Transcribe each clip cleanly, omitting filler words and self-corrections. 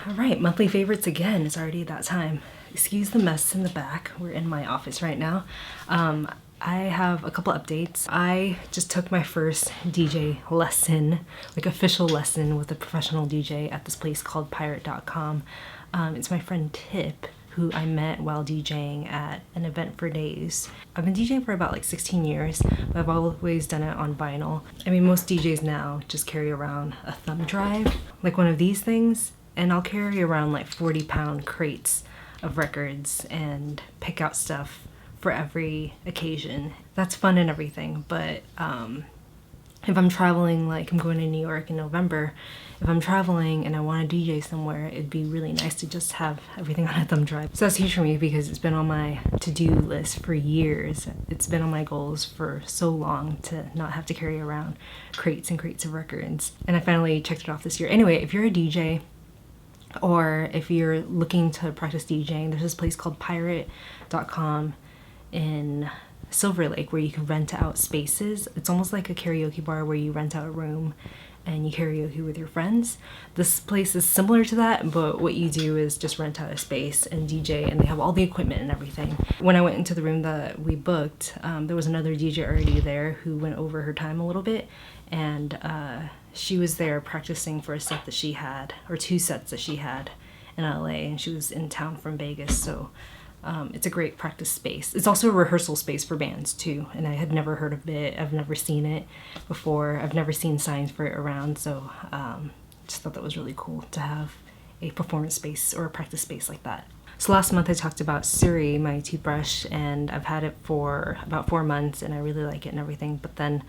All right, monthly favorites again. It's already that time. Excuse the mess in the back. We're in my office right now. I have a couple updates. I just took my first DJ lesson, like official lesson with a professional DJ at this place called pirate.com. It's my friend Tip, who I met while DJing at an event for days. I've been DJing for about like 16 years, but I've always done it on vinyl. I mean, most DJs now just carry around a thumb drive, like one of these things, and I'll carry around like 40-pound crates of records and pick out stuff for every occasion. That's fun and everything, but if I'm traveling, like I'm going to New York in November, if I'm traveling and I want to DJ somewhere, it'd be really nice to just have everything on a thumb drive. So that's huge for me because it's been on my to-do list for years. It's been on my goals for so long to not have to carry around crates and crates of records. And I finally checked it off this year. Anyway, if you're a DJ or if you're looking to practice DJing, there's this place called pirate.com in Silver Lake where you can rent out spaces. It's almost like a karaoke bar where you rent out a room and you karaoke with your friends. This place is similar to that, but what you do is just rent out a space and DJ, and they have all the equipment and everything. When I went into the room that we booked, there was another DJ already there who went over her time a little bit, and she was there practicing for a set that she had, or 2 sets that she had in LA, and she was in town from Vegas, so it's a great practice space. It's also a rehearsal space for bands too, and I had never heard of it. I've never seen it before. I've never seen signs for it around, so just thought that was really cool to have a performance space or a practice space like that. So last month I talked about SURI, my toothbrush, and I've had it for about 4 months and I really like it and everything, but then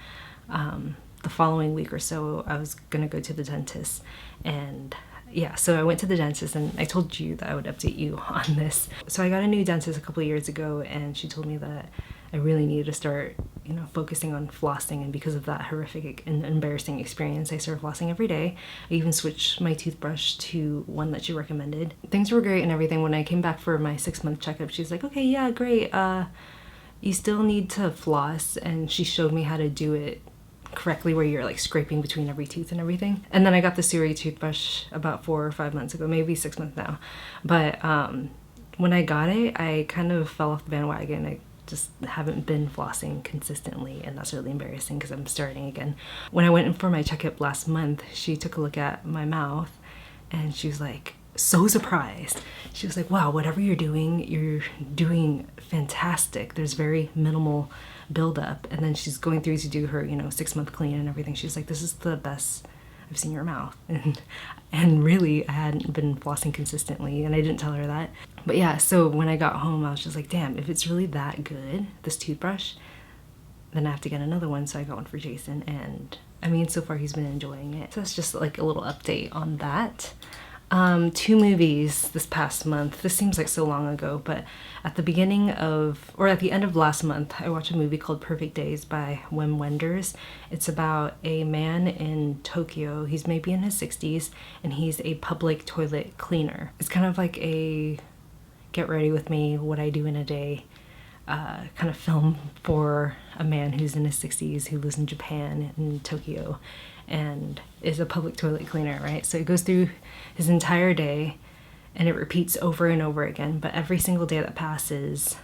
the following week or so I was gonna go to the dentist, and yeah, so I went to the dentist, and I told you that I would update you on this. So I got a new dentist a couple of years ago, and she told me that I really needed to start, focusing on flossing, and because of that horrific and embarrassing experience, I started flossing every day. I even switched my toothbrush to one that she recommended. Things were great and everything. When I came back for my 6-month checkup, she's like, okay, yeah, great. You still need to floss, and she showed me how to do it correctly, where you're like scraping between every tooth and everything. And then I got the SURI toothbrush about 4 or 5 months ago, maybe 6 months now. But when I got it, I kind of fell off the bandwagon. I just haven't been flossing consistently, and that's really embarrassing because I'm starting again. When I went in for my checkup last month, she took a look at my mouth and she was like, so surprised. She was like, wow, whatever you're doing fantastic. There's very minimal buildup. And then she's going through to do her 6-month clean and everything. She's like, this is the best I've seen your mouth. And really, I hadn't been flossing consistently, and I didn't tell her that. But yeah, so when I got home, I was just like, damn, if it's really that good, this toothbrush, then I have to get another one. So I got one for Jason, and I mean, so far he's been enjoying it. So that's just like a little update on that. 2 movies this past month. This seems like so long ago, but at the end of last month, I watched a movie called Perfect Days by Wim Wenders. It's about a man in Tokyo. He's maybe in his 60s, and he's a public toilet cleaner. It's kind of like a get ready with me, what I do in a day kind of film for a man who's in his 60s who lives in Japan, in Tokyo, and is a public toilet cleaner, right? So it goes through his entire day and it repeats over and over again, but every single day that passes,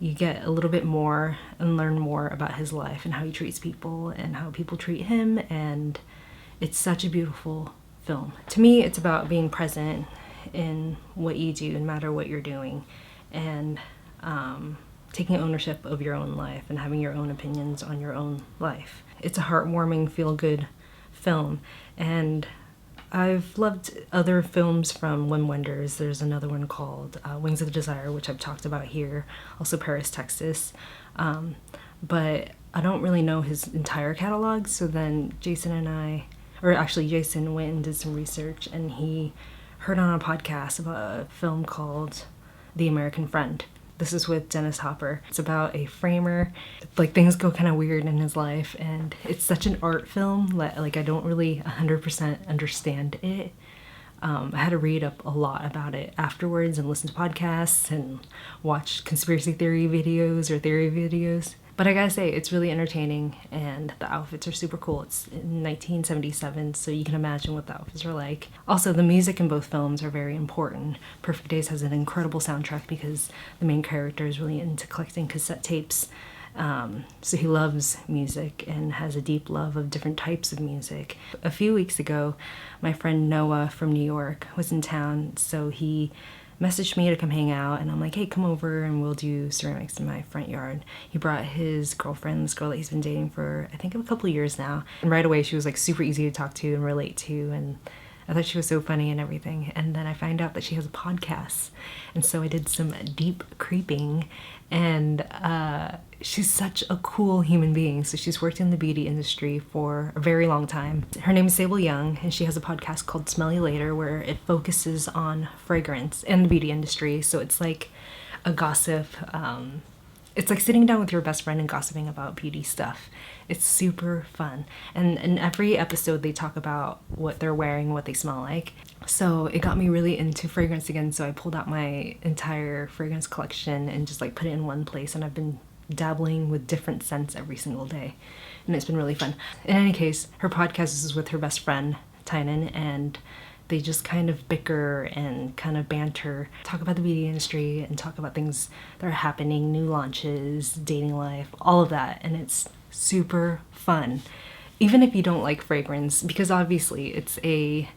you get a little bit more and learn more about his life and how he treats people and how people treat him, and it's such a beautiful film. To me, it's about being present in what you do, no matter what you're doing, and taking ownership of your own life and having your own opinions on your own life. It's a heartwarming, feel-good film, and I've loved other films from Wim Wenders. There's another one called Wings of Desire, which I've talked about here, also Paris, Texas, but I don't really know his entire catalog, so then Jason went and did some research, and he heard on a podcast about a film called The American Friend. This is with Dennis Hopper. It's about a framer. Like, things go kind of weird in his life, and it's such an art film that, like, I don't really 100% understand it. I had to read up a lot about it afterwards and listen to podcasts and watch conspiracy theory videos or theory videos. But I gotta say, it's really entertaining and the outfits are super cool. It's in 1977, so you can imagine what the outfits are like. Also, the music in both films are very important. Perfect Days has an incredible soundtrack because the main character is really into collecting cassette tapes. So he loves music and has a deep love of different types of music. A few weeks ago, my friend Noah from New York was in town, so he messaged me to come hang out, and I'm like, hey, come over and we'll do ceramics in my front yard. He brought his girlfriend, this girl that he's been dating for I think a couple of years now, and right away she was like super easy to talk to and relate to, and I thought she was so funny and everything. And then I find out that she has a podcast, and so I did some deep creeping, and she's such a cool human being. So she's worked in the beauty industry for a very long time. Her name is Sable Young, and she has a podcast called Smell You Later where it focuses on fragrance and the beauty industry. So it's like a gossip, it's like sitting down with your best friend and gossiping about beauty stuff. It's super fun. And in every episode they talk about what they're wearing, what they smell like. So it got me really into fragrance again. So I pulled out my entire fragrance collection and just like put it in one place, and I've been dabbling with different scents every single day, and it's been really fun. In any case, her podcast is with her best friend Tynan, and they just kind of bicker and kind of banter, talk about the beauty industry and talk about things that are happening, new launches, dating life, all of that. And it's super fun, even if you don't like fragrance, because obviously it's a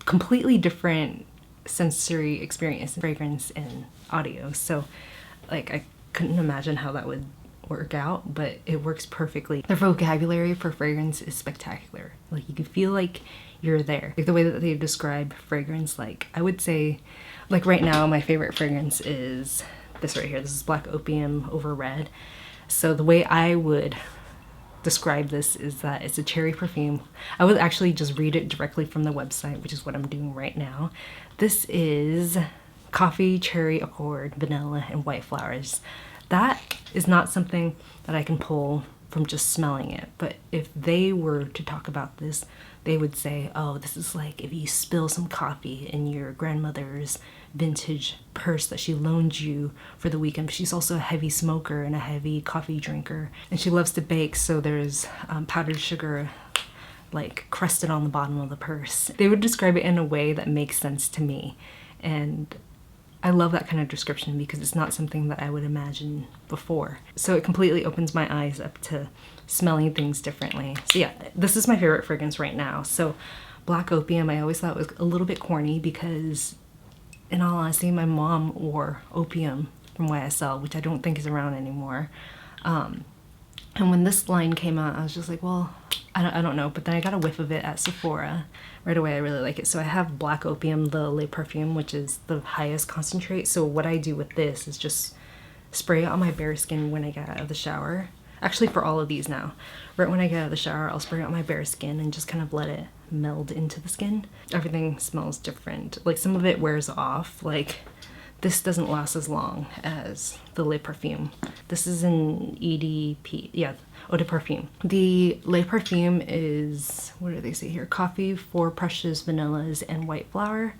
completely different sensory experience, fragrance and audio. So like I couldn't imagine how that would work out, but it works perfectly. Their vocabulary for fragrance is spectacular. Like you can feel like you're there. Like the way that they describe fragrance, like I would say, like right now my favorite fragrance is this right here. This is Black Opium over Red. So the way I would describe this is that it's a cherry perfume. I would actually just read it directly from the website, which is what I'm doing right now. This is coffee, cherry accord, vanilla, and white flowers. That is not something that I can pull from just smelling it, but if they were to talk about this, they would say, oh, this is like if you spill some coffee in your grandmother's vintage purse that she loaned you for the weekend. She's also a heavy smoker and a heavy coffee drinker, and she loves to bake, so there's powdered sugar like crusted on the bottom of the purse. They would describe it in a way that makes sense to me, and I love that kind of description because it's not something that I would imagine before. So it completely opens my eyes up to smelling things differently. So yeah, this is my favorite fragrance right now. So Black Opium, I always thought was a little bit corny because in all honesty, my mom wore Opium from YSL, which I don't think is around anymore. And when this line came out, I was just like, well, I don't know. But then I got a whiff of it at Sephora. Right away, I really like it. So I have Black Opium, the Le Parfum, which is the highest concentrate. So what I do with this is just spray it on my bare skin when I get out of the shower. Actually, for all of these now. Right when I get out of the shower, I'll spray it on my bare skin and just kind of let it meld into the skin. Everything smells different. Like some of it wears off. Like this doesn't last as long as the Le Parfum. This is an EDP, yeah, Eau de Parfum. The Le Parfum is, what do they say here? Coffee, 4 precious vanillas, and white flower.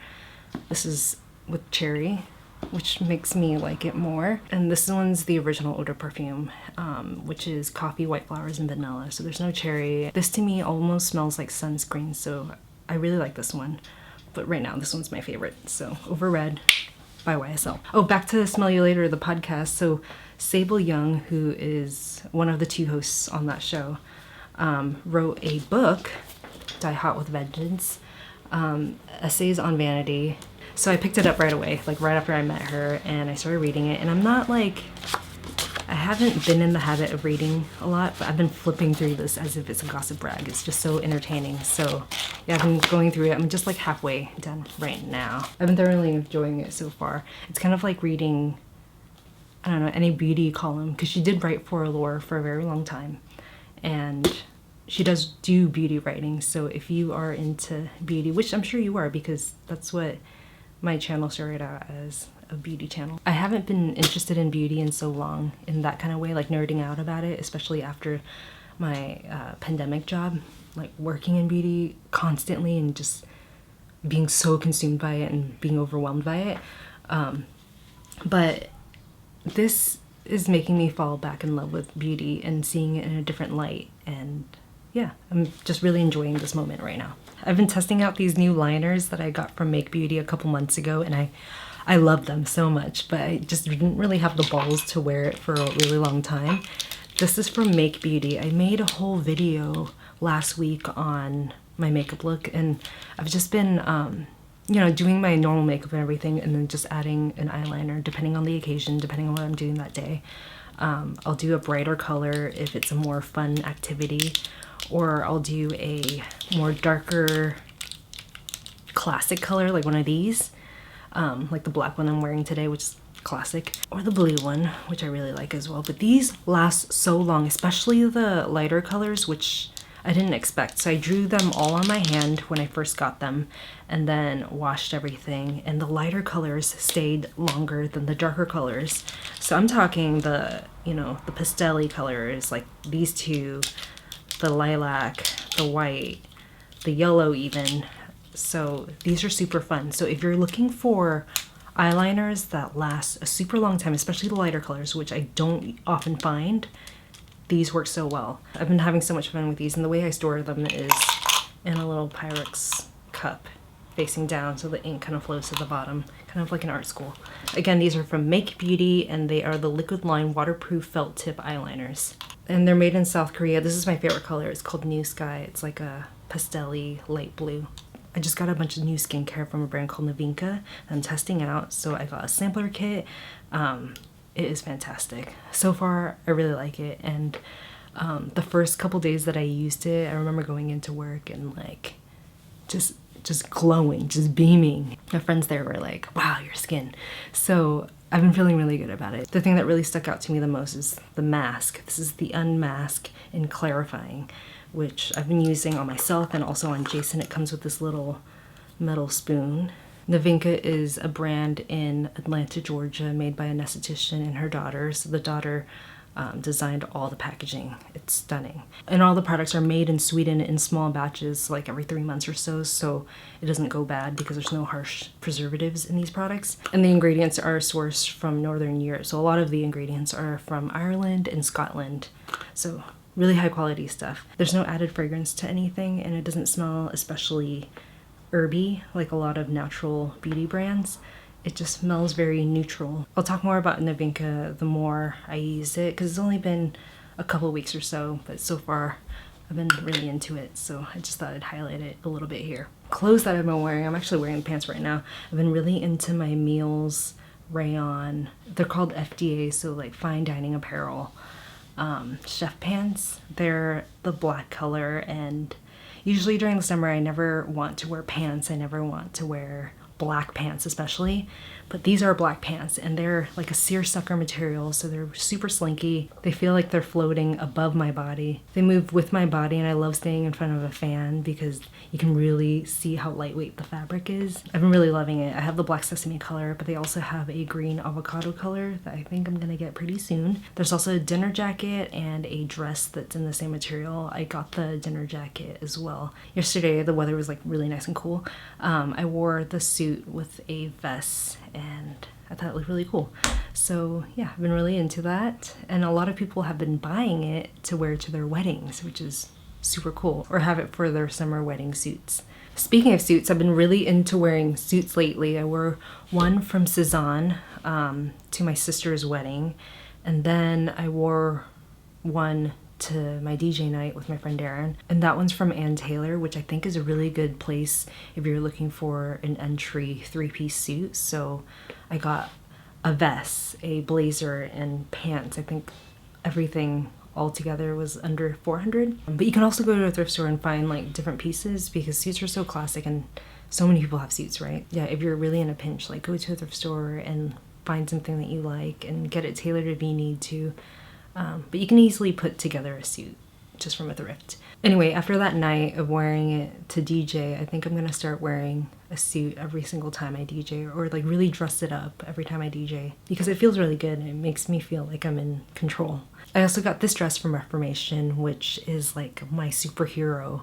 This is with cherry, which makes me like it more. And this one's the original Eau de Parfum, which is coffee, white flowers, and vanilla. So there's no cherry. This to me almost smells like sunscreen, so I really like this one. But right now, this one's my favorite. So Over Red by YSL. Oh, back to Smell You Later, the podcast. So Sable Young, who is one of the 2 hosts on that show, wrote a book, Die Hot with Vengeance, essays on vanity. So I picked it up right away, like right after I met her, and I started reading it. And I'm not like, I haven't been in the habit of reading a lot, but I've been flipping through this as if it's a gossip rag. It's just so entertaining. So yeah, I've been going through it. I'm just like halfway done right now. I've been thoroughly enjoying it so far. It's kind of like reading, I don't know, any beauty column, because she did write for Allure for a very long time. And she does do beauty writing. So if you are into beauty, which I'm sure you are, because that's what my channel started out as, a beauty channel. I haven't been interested in beauty in so long, in that kind of way, like nerding out about it, especially after my pandemic job, like working in beauty constantly and just being so consumed by it and being overwhelmed by it. But this is making me fall back in love with beauty and seeing it in a different light. And yeah, I'm just really enjoying this moment right now. I've been testing out these new liners that I got from Make Beauty a couple months ago, and I love them so much, but I just didn't really have the balls to wear it for a really long time. This is from Make Beauty. I made a whole video last week on my makeup look, and I've just been you know, doing my normal makeup and everything, and then just adding an eyeliner depending on the occasion, depending on what I'm doing that day. I'll do a brighter color if it's a more fun activity, or I'll do a more darker classic color, like one of these, like the black one I'm wearing today, which is classic, or the blue one, which I really like as well. But these last so long, especially the lighter colors, which I didn't expect. So I drew them all on my hand when I first got them, and then washed everything, and the lighter colors stayed longer than the darker colors. So I'm talking the, you know, the pastel-y colors, like these two, the lilac, the white, the yellow even. So these are super fun. So if you're looking for eyeliners that last a super long time, especially the lighter colors, which I don't often find, these work so well. I've been having so much fun with these, and the way I store them is in a little Pyrex cup facing down, so the ink kind of flows to the bottom, kind of like an art school. Again, these are from Make Beauty, and they are the liquid line waterproof felt tip eyeliners. And they're made in South Korea. This is my favorite color. It's called New Sky. It's like a pastel-y light blue. I just got a bunch of new skincare from a brand called Navinka that I'm testing out. So I got a sampler kit. It is fantastic. So far, I really like it. And the first couple days that I used it, I remember going into work and like just glowing, just beaming. My friends there were like, wow, your skin. So I've been feeling really good about it. The thing that really stuck out to me the most is the mask. This is the Unmask in Clarifying, which I've been using on myself and also on Jason. It comes with this little metal spoon. Navinka is a brand in Atlanta, Georgia, made by an esthetician and her daughter. So the daughter designed all the packaging. It's stunning. And all the products are made in Sweden in small batches, like every 3 months or so it doesn't go bad because there's no harsh preservatives in these products. And the ingredients are sourced from Northern Europe. So a lot of the ingredients are from Ireland and Scotland. So really high quality stuff. There's no added fragrance to anything, and it doesn't smell especially herby like a lot of natural beauty brands. It just smells very neutral. I'll talk more about Navinka the more I use it, because it's only been a couple weeks or so, but so far I've been really into it, so I just thought I'd highlight it a little bit here. Clothes that I've been wearing, I'm actually wearing pants right now. I've been really into my Meals Rayon. They're called F.D.A, so like fine dining apparel. Chef pants. They're the black color, and usually during the summer I never want to wear pants. I never want to wear black pants especially, but these are black pants, and they're like a seersucker material, so they're super slinky. They feel like they're floating above my body. They move with my body, and I love staying in front of a fan because you can really see how lightweight the fabric is. I've been really loving it. I have the black sesame color, but they also have a green avocado color that I think I'm gonna get pretty soon. There's also a dinner jacket and a dress that's in the same material. I got the dinner jacket as well. Yesterday the weather was like really nice and cool. I wore the suit with a vest, and I thought it looked really cool. So yeah, I've been really into that, and a lot of people have been buying it to wear to their weddings, which is super cool, or have it for their summer wedding suits. Speaking of suits, I've been really into wearing suits lately. I wore one from Sézane to my sister's wedding, and then I wore one to my DJ night with my friend Darren, and that one's from Ann Taylor, which I think is a really good place if you're looking for an entry 3-piece suit. So I got a vest, a blazer, and pants. I think everything all together was under $400. But you can also go to a thrift store and find like different pieces, because suits are so classic and so many people have suits, right? Yeah, if you're really in a pinch, like go to a thrift store and find something that you like and get it tailored if you need to. But you can easily put together a suit just from a thrift. Anyway, after that night of wearing it to DJ, I think I'm gonna start wearing a suit every single time I DJ, or like really dress it up every time I DJ, because it feels really good and it makes me feel like I'm in control. I also got this dress from Reformation, which is like my superhero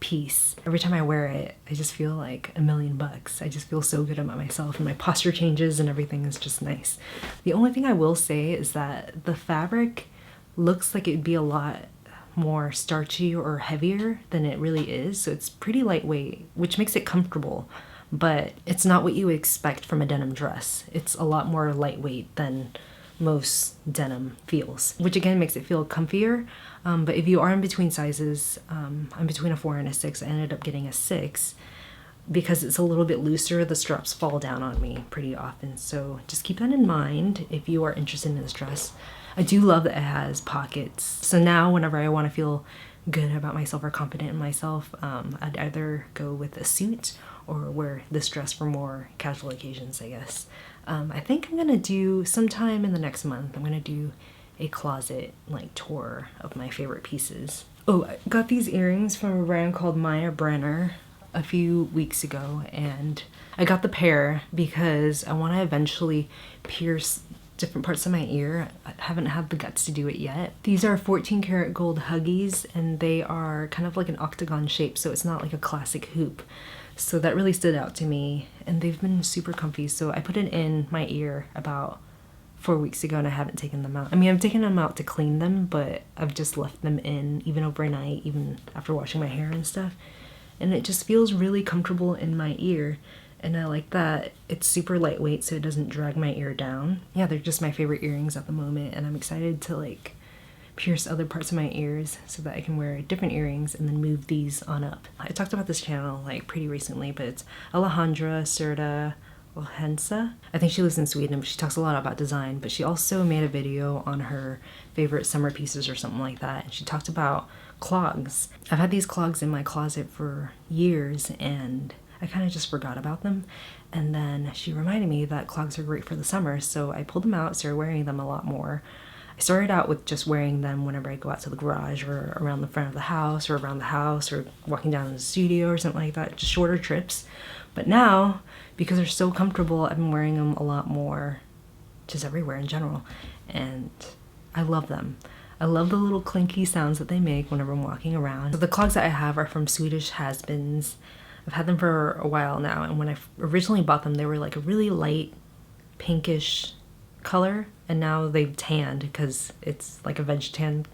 piece. Every time I wear it, I just feel like $1,000,000. I just feel so good about myself, and my posture changes and everything is just nice. The only thing I will say is that the fabric looks like it'd be a lot more starchy or heavier than it really is. So it's pretty lightweight, which makes it comfortable, but it's not what you would expect from a denim dress. It's a lot more lightweight than most denim feels, which again makes it feel comfier. But if you are in between sizes, I'm between a 4 and a 6. I ended up getting a 6 because it's a little bit looser. The straps fall down on me pretty often, so just keep that in mind if you are interested in this dress. I do love that it has pockets, so now whenever I want to feel good about myself or confident in myself, I'd either go with a suit or wear this dress for more casual occasions, I guess. I think I'm gonna do sometime in the next month, I'm gonna do a closet like tour of my favorite pieces. Oh, I got these earrings from a brand called Maya Brenner a few weeks ago, and I got the pair because I want to eventually pierce different parts of my ear. I haven't had the guts to do it yet. These are 14 karat gold Huggies, and they are kind of like an octagon shape, so it's not like a classic hoop. So that really stood out to me, and they've been super comfy. So I put it in my ear about 4 weeks ago, and I haven't taken them out. I mean, I've taken them out to clean them, but I've just left them in even overnight, even after washing my hair and stuff. And it just feels really comfortable in my ear, and I like that it's super lightweight so it doesn't drag my ear down. Yeah, they're just my favorite earrings at the moment, and I'm excited to like pierce other parts of my ears so that I can wear different earrings and then move these on up. I talked about this channel like pretty recently, but it's Alejandra Serta Ohensa. I think she lives in Sweden, but she talks a lot about design, but she also made a video on her favorite summer pieces or something like that, and she talked about clogs. I've had these clogs in my closet for years, and I kind of just forgot about them, and then she reminded me that clogs are great for the summer, so I pulled them out, started wearing them a lot more. I started out with just wearing them whenever I go out to the garage or around the front of the house or around the house or walking down to the studio or something like that, just shorter trips. But now, because they're so comfortable, I've been wearing them a lot more just everywhere in general, and I love them. I love the little clinky sounds that they make whenever I'm walking around. So the clogs that I have are from Swedish Has-Beens. I've had them for a while now, and when I originally bought them, they were like a really light pinkish color, and now they've tanned because it's like a veg tan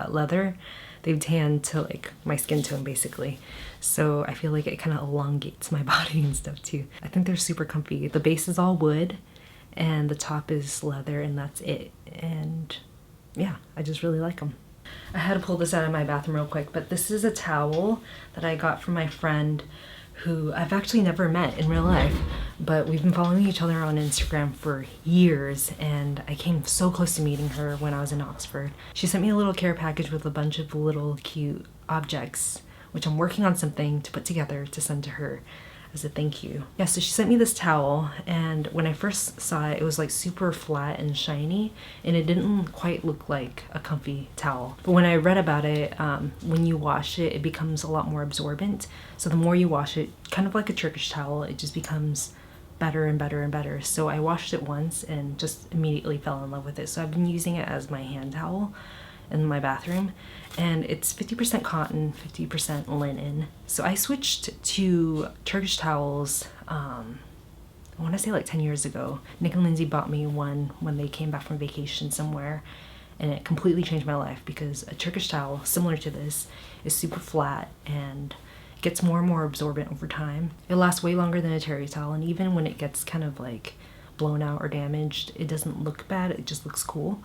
leather. They've tanned to like my skin tone basically, so I feel like it kind of elongates my body and stuff too. I think they're super comfy. The base is all wood and the top is leather, and that's it. And yeah, I just really like them. I had to pull this out of my bathroom real quick, but this is a towel that I got from my friend who I've actually never met in real life, but we've been following each other on Instagram for years, and I came so close to meeting her when I was in Oxford. She sent me a little care package with a bunch of little cute objects, which I'm working on something to put together to send to her as a thank you. Yeah, so she sent me this towel, and when I first saw it, it was like super flat and shiny, and it didn't quite look like a comfy towel. But when I read about it, when you wash it, it becomes a lot more absorbent. So the more you wash it, kind of like a Turkish towel, it just becomes better and better and better. So I washed it once and just immediately fell in love with it. So I've been using it as my hand towel in my bathroom, and it's 50% cotton, 50% linen. So I switched to Turkish towels, I want to say like 10 years ago. Nick and Lindsay bought me one when they came back from vacation somewhere, and it completely changed my life because a Turkish towel similar to this is super flat and gets more and more absorbent over time. It lasts way longer than a terry towel, and even when it gets kind of like blown out or damaged, it doesn't look bad, it just looks cool.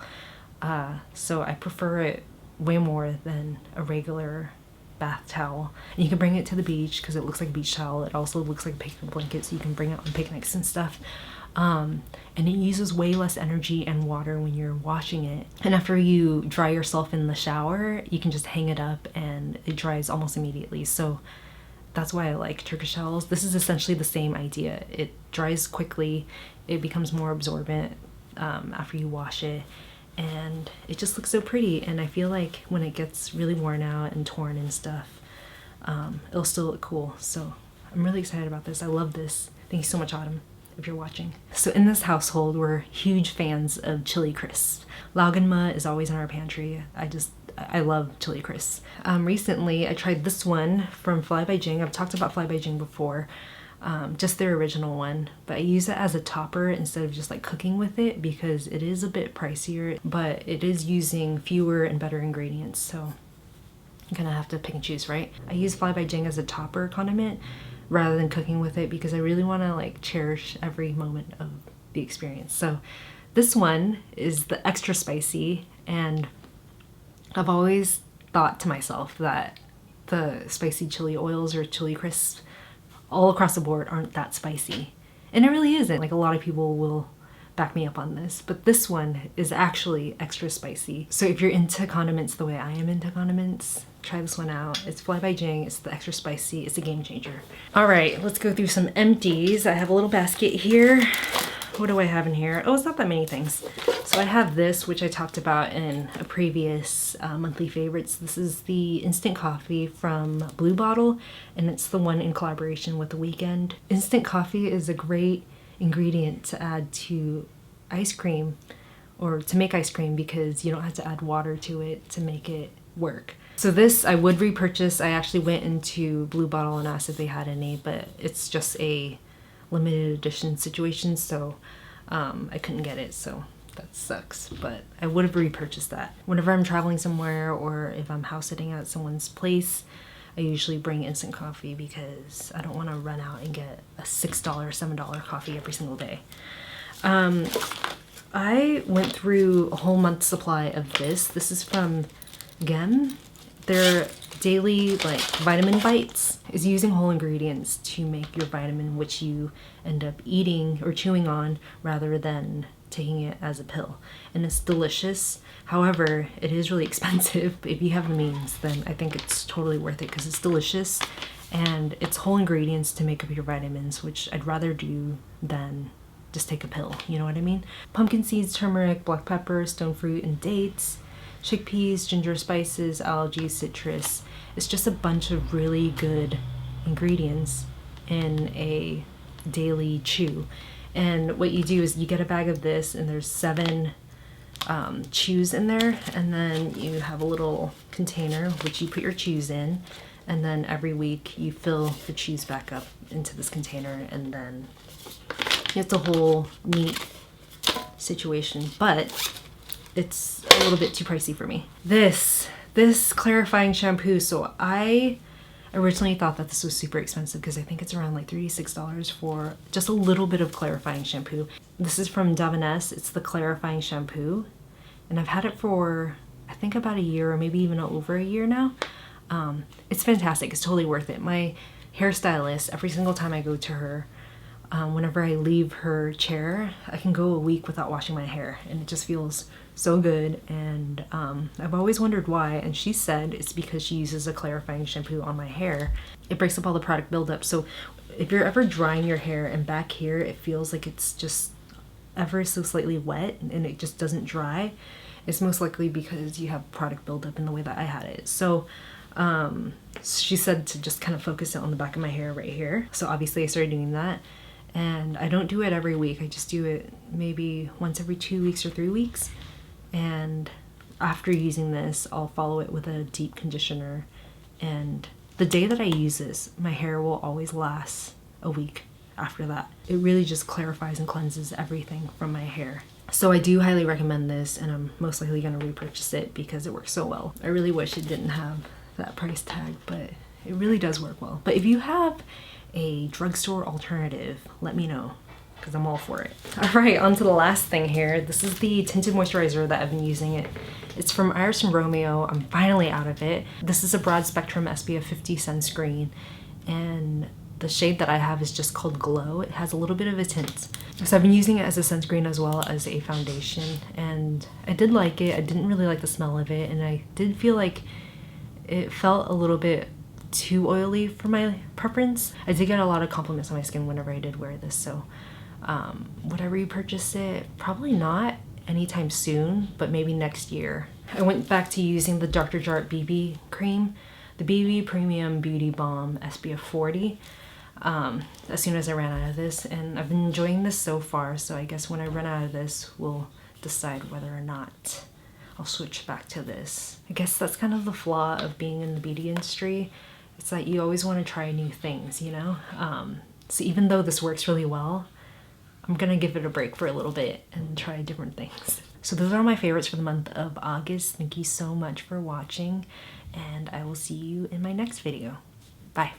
So I prefer it way more than a regular bath towel. And you can bring it to the beach because it looks like a beach towel. It also looks like a picnic blanket, so you can bring it on picnics and stuff. And it uses way less energy and water when you're washing it. And after you dry yourself in the shower, you can just hang it up and it dries almost immediately. So that's why I like Turkish towels. This is essentially the same idea. It dries quickly, it becomes more absorbent after you wash it, and it just looks so pretty. And I feel like when it gets really worn out and torn and stuff, it'll still look cool. So I'm really excited about this. I love this. Thank you so much, Autumn, if you're watching. So in this household, we're huge fans of chili crisps. Laugenma is always in our pantry. I love chili crisps. Recently I tried this one from Fly by Jing. I've talked about Fly by Jing before, just their original one, but I use it as a topper instead of just like cooking with it because it is a bit pricier, but it is using fewer and better ingredients, so I'm gonna have to pick and choose, right? I use Fly by Jing as a topper condiment rather than cooking with it because I really want to like cherish every moment of the experience. So this one is the extra spicy, and I've always thought to myself that the spicy chili oils or chili crisps all across the board aren't that spicy. And it really isn't. Like, a lot of people will back me up on this, but this one is actually extra spicy. So if you're into condiments the way I am into condiments, try this one out. It's Fly by Jing, it's the extra spicy, it's a game changer. All right, let's go through some empties. I have a little basket here. What do I have in here? Oh, it's not that many things. So I have this, which I talked about in a previous monthly favorites. This is the instant coffee from Blue Bottle, and it's the one in collaboration with The Weeknd. Instant coffee is a great ingredient to add to ice cream, or to make ice cream, because you don't have to add water to it to make it work. So this I would repurchase. I actually went into Blue Bottle and asked if they had any, but it's just a limited edition situation, so I couldn't get it, so that sucks, but I would have repurchased that. Whenever I'm traveling somewhere or if I'm house sitting at someone's place, I usually bring instant coffee because I don't want to run out and get a $6, $7 coffee every single day. I went through a whole month's supply of this. This is from Gem. Their daily like vitamin bites is using whole ingredients to make your vitamin, which you end up eating or chewing on rather than taking it as a pill, and it's delicious. However, it is really expensive, but if you have the means, then I think it's totally worth it because it's delicious and it's whole ingredients to make up your vitamins, which I'd rather do than just take a pill, you know what I mean? Pumpkin seeds, turmeric, black pepper, stone fruit, and dates, chickpeas, ginger spices, algae, citrus. It's just a bunch of really good ingredients in a daily chew. And what you do is you get a bag of this, and there's 7 chews in there, and then you have a little container which you put your chews in, and then every week you fill the chews back up into this container, and then it's a whole neat situation, but it's a little bit too pricey for me. This clarifying shampoo, so I originally thought that this was super expensive because I think it's around like $36 for just a little bit of clarifying shampoo. This is from Davines. It's the clarifying shampoo, and I've had it for I think about a year or maybe even over a year now. It's fantastic. It's totally worth it. My hairstylist, every single time I go to her, whenever I leave her chair, I can go a week without washing my hair, and it just feels so good. And I've always wondered why, and she said it's because she uses a clarifying shampoo on my hair. It breaks up all the product buildup, so if you're ever drying your hair and back here it feels like it's just ever so slightly wet and it just doesn't dry, it's most likely because you have product buildup in the way that I had it. So she said to just kind of focus it on the back of my hair right here. So obviously I started doing that, and I don't do it every week. I just do it maybe once every 2 weeks or 3 weeks. And after using this, I'll follow it with a deep conditioner, and the day that I use this, my hair will always last a week after that. It really just clarifies and cleanses everything from my hair. So I do highly recommend this, and I'm most likely going to repurchase it because it works so well. I really wish it didn't have that price tag, but it really does work well. But if you have a drugstore alternative, let me know, because I'm all for it. All right, on to the last thing here. This is the tinted moisturizer that I've been using. It's from Iris and Romeo. I'm finally out of it. This is a broad spectrum SPF 50 sunscreen, and the shade that I have is just called Glow. It has a little bit of a tint. So I've been using it as a sunscreen as well as a foundation, and I did like it. I didn't really like the smell of it, and I did feel like it felt a little bit too oily for my preference. I did get a lot of compliments on my skin whenever I did wear this, so would I repurchase it? Probably not anytime soon, but maybe next year. I went back to using the Dr. Jart BB cream, the BB Premium Beauty Balm SPF 40, as soon as I ran out of this, and I've been enjoying this so far, so I guess when I run out of this, we'll decide whether or not I'll switch back to this. I guess that's kind of the flaw of being in the beauty industry. It's that you always want to try new things, you know? So even though this works really well, I'm gonna give it a break for a little bit and try different things. So those are my favorites for the month of August. Thank you so much for watching, and I will see you in my next video. Bye.